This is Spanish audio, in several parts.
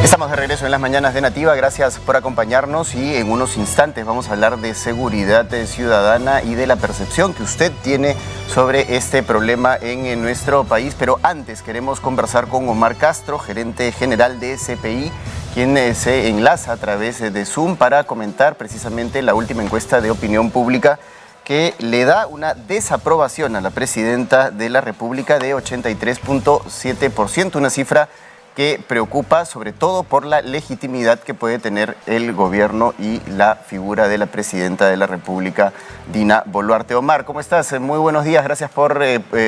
Estamos de regreso en las mañanas de Nativa, gracias por acompañarnos y en unos instantes vamos a hablar de seguridad ciudadana y de la percepción que usted tiene sobre este problema en nuestro país. Pero antes queremos conversar con Omar Castro, gerente general de CPI, quien se enlaza a través de Zoom para comentar precisamente la última encuesta de opinión pública que le da una desaprobación a la presidenta de la República de 83.7%, una cifra que preocupa sobre todo por la legitimidad que puede tener el gobierno y la figura de la presidenta de la República, Dina Boluarte. Omar, ¿cómo estás? Muy buenos días, gracias por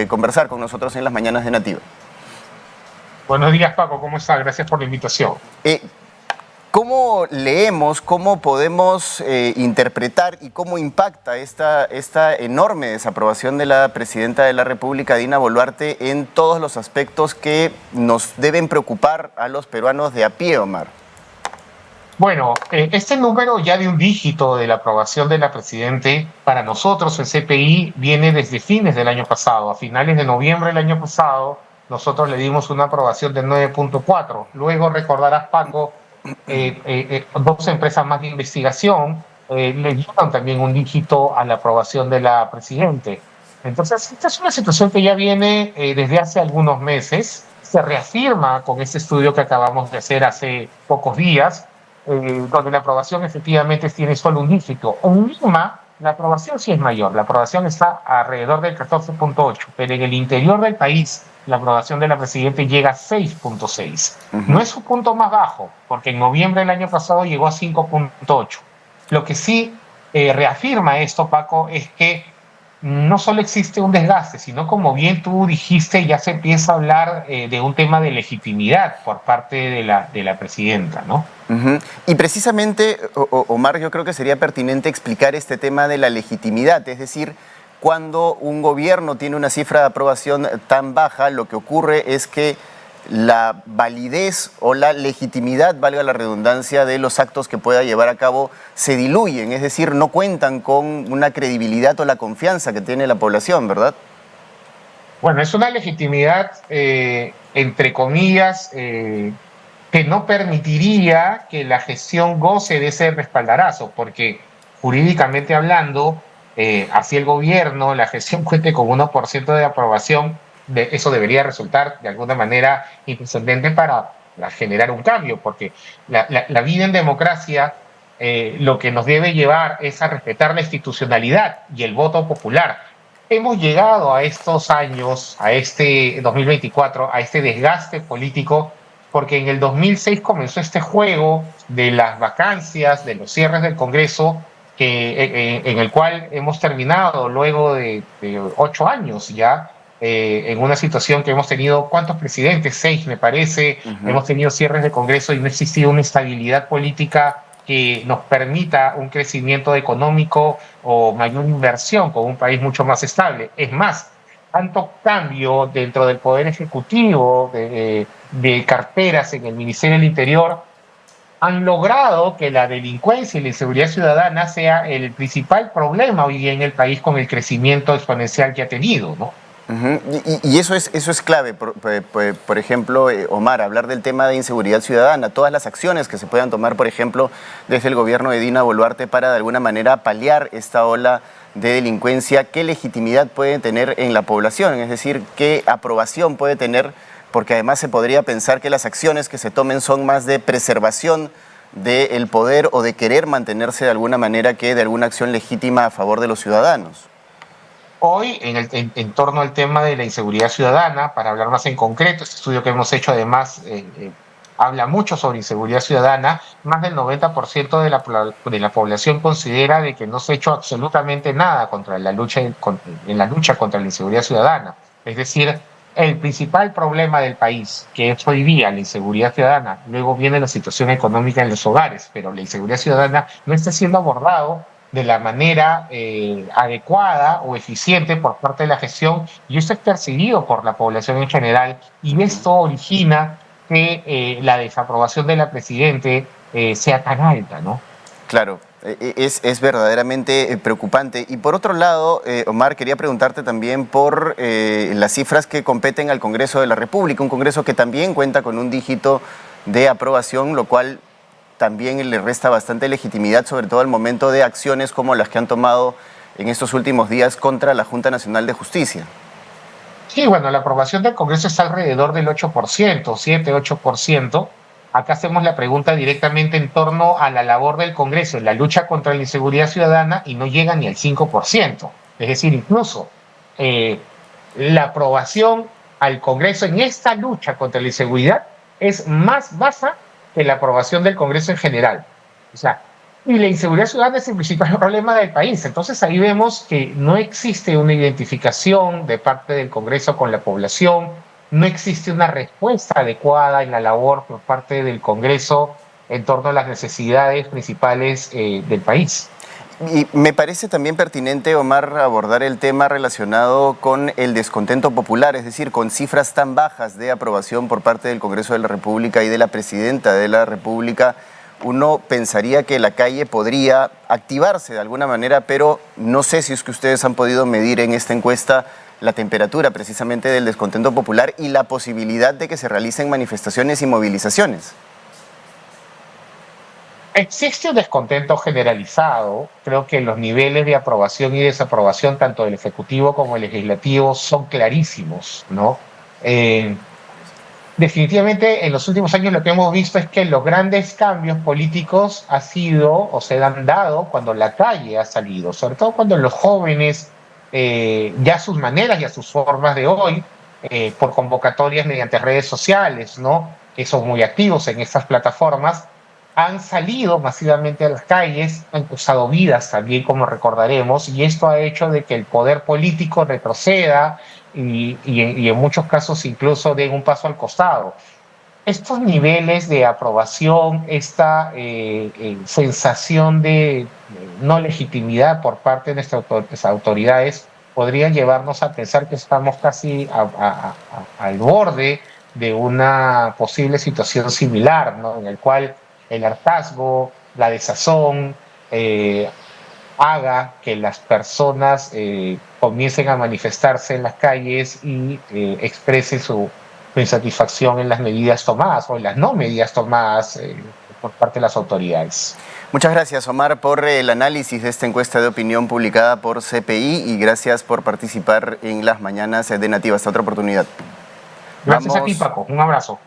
conversar con nosotros en las mañanas de Nativa. Buenos días, Paco, ¿cómo estás? Gracias por la invitación. ¿Cómo leemos, cómo podemos interpretar y cómo impacta esta enorme desaprobación de la presidenta de la República, Dina Boluarte, en todos los aspectos que nos deben preocupar a los peruanos de a pie, Omar? Bueno, este número ya de un dígito de la aprobación de la presidenta, para nosotros el CPI viene desde fines del año pasado. A finales de noviembre del año pasado, nosotros le dimos una aprobación de 9.4. Luego recordarás, Paco, dos empresas más de investigación le dieron también un dígito a la aprobación de la presidenta. Entonces, esta es una situación que ya viene desde hace algunos meses. Se reafirma con este estudio que acabamos de hacer hace pocos días, donde la aprobación efectivamente tiene solo un dígito. En Lima, la aprobación sí es mayor. La aprobación está alrededor del 14.8, pero en el interior del país la aprobación de la presidenta llega a 6.6. No es su punto más bajo, porque en noviembre del año pasado llegó a 5.8. Lo que sí reafirma esto, Paco, es que no solo existe un desgaste, sino como bien tú dijiste, ya se empieza a hablar de un tema de legitimidad por parte de la presidenta, ¿no? Y precisamente, Omar, yo creo que sería pertinente explicar este tema de la legitimidad, es decir, cuando un gobierno tiene una cifra de aprobación tan baja, lo que ocurre es que la validez o la legitimidad, valga la redundancia, de los actos que pueda llevar a cabo se diluyen, es decir, no cuentan con una credibilidad o la confianza que tiene la población, ¿verdad? Bueno, es una legitimidad, entre comillas, que no permitiría que la gestión goce de ese respaldarazo, porque jurídicamente hablando, así el gobierno, la gestión cuente con 1% de aprobación, eso debería resultar de alguna manera imprescindente para generar un cambio, porque la vida en democracia lo que nos debe llevar es a respetar la institucionalidad y el voto popular. Hemos llegado a estos años, a este 2024, a este desgaste político, porque en el 2006 comenzó este juego de las vacancias, de los cierres del Congreso, en el cual hemos terminado luego de 8 años ya, en una situación que hemos tenido, ¿cuántos presidentes? 6, me parece. Hemos tenido cierres de Congreso y no ha existido una estabilidad política que nos permita un crecimiento económico o mayor inversión con un país mucho más estable. Es más, tanto cambio dentro del Poder Ejecutivo, de carteras en el Ministerio del Interior, han logrado que la delincuencia y la inseguridad ciudadana sea el principal problema hoy día en el país con el crecimiento exponencial que ha tenido, ¿no? Y eso es clave, por ejemplo, Omar, hablar del tema de inseguridad ciudadana, todas las acciones que se puedan tomar, por ejemplo, desde el gobierno de Dina Boluarte para de alguna manera paliar esta ola de delincuencia, ¿qué legitimidad puede tener en la población? Es decir, ¿qué aprobación puede tener? Porque además se podría pensar que las acciones que se tomen son más de preservación del poder o de querer mantenerse de alguna manera que de alguna acción legítima a favor de los ciudadanos. Hoy, en torno al tema de la inseguridad ciudadana, para hablar más en concreto, este estudio que hemos hecho además habla mucho sobre inseguridad ciudadana. Más del 90% de la población considera de que no se ha hecho absolutamente nada contra en la lucha contra la inseguridad ciudadana. Es decir, el principal problema del país, que es hoy día la inseguridad ciudadana, luego viene la situación económica en los hogares, pero la inseguridad ciudadana no está siendo abordado de la manera adecuada o eficiente por parte de la gestión, y esto es percibido por la población en general, y esto origina que la desaprobación de la presidenta sea tan alta, ¿no? Claro, es verdaderamente preocupante. Y por otro lado, Omar, quería preguntarte también por las cifras que competen al Congreso de la República, un Congreso que también cuenta con un dígito de aprobación, lo cual también le resta bastante legitimidad, sobre todo al momento de acciones como las que han tomado en estos últimos días contra la Junta Nacional de Justicia. Sí, bueno, la aprobación del Congreso está alrededor del 8%, 7-8%. Acá hacemos la pregunta directamente en torno a la labor del Congreso en la lucha contra la inseguridad ciudadana y no llega ni al 5%. Es decir, incluso la aprobación al Congreso en esta lucha contra la inseguridad es más baja que la aprobación del Congreso en general. O sea, y la inseguridad ciudadana es el principal problema del país. Entonces ahí vemos que no existe una identificación de parte del Congreso con la población, no existe una respuesta adecuada en la labor por parte del Congreso en torno a las necesidades principales del país. Y me parece también pertinente, Omar, abordar el tema relacionado con el descontento popular, es decir, con cifras tan bajas de aprobación por parte del Congreso de la República y de la Presidenta de la República. Uno pensaría que la calle podría activarse de alguna manera, pero no sé si es que ustedes han podido medir en esta encuesta la temperatura precisamente del descontento popular y la posibilidad de que se realicen manifestaciones y movilizaciones. Existe un descontento generalizado. Creo que los niveles de aprobación y desaprobación, tanto del Ejecutivo como del Legislativo, son clarísimos, ¿no? Definitivamente, en los últimos años lo que hemos visto es que los grandes cambios políticos han sido o se han dado cuando la calle ha salido, sobre todo cuando los jóvenes, ya sus maneras y a sus formas de hoy, por convocatorias mediante redes sociales, ¿no? Que son muy activos en estas plataformas, han salido masivamente a las calles, han causado vidas también, como recordaremos, y esto ha hecho de que el poder político retroceda y en muchos casos incluso den un paso al costado. Estos niveles de aprobación, esta sensación de no legitimidad por parte de nuestras autoridades, podrían llevarnos a pensar que estamos casi al borde de una posible situación similar, ¿no? En el cual el hartazgo, la desazón, haga que las personas comiencen a manifestarse en las calles y expresen su insatisfacción en las medidas tomadas o en las no medidas tomadas por parte de las autoridades. Muchas gracias, Omar, por el análisis de esta encuesta de opinión publicada por CPI y gracias por participar en las mañanas de Nativa. Hasta otra oportunidad. Gracias a ti, Paco. Un abrazo.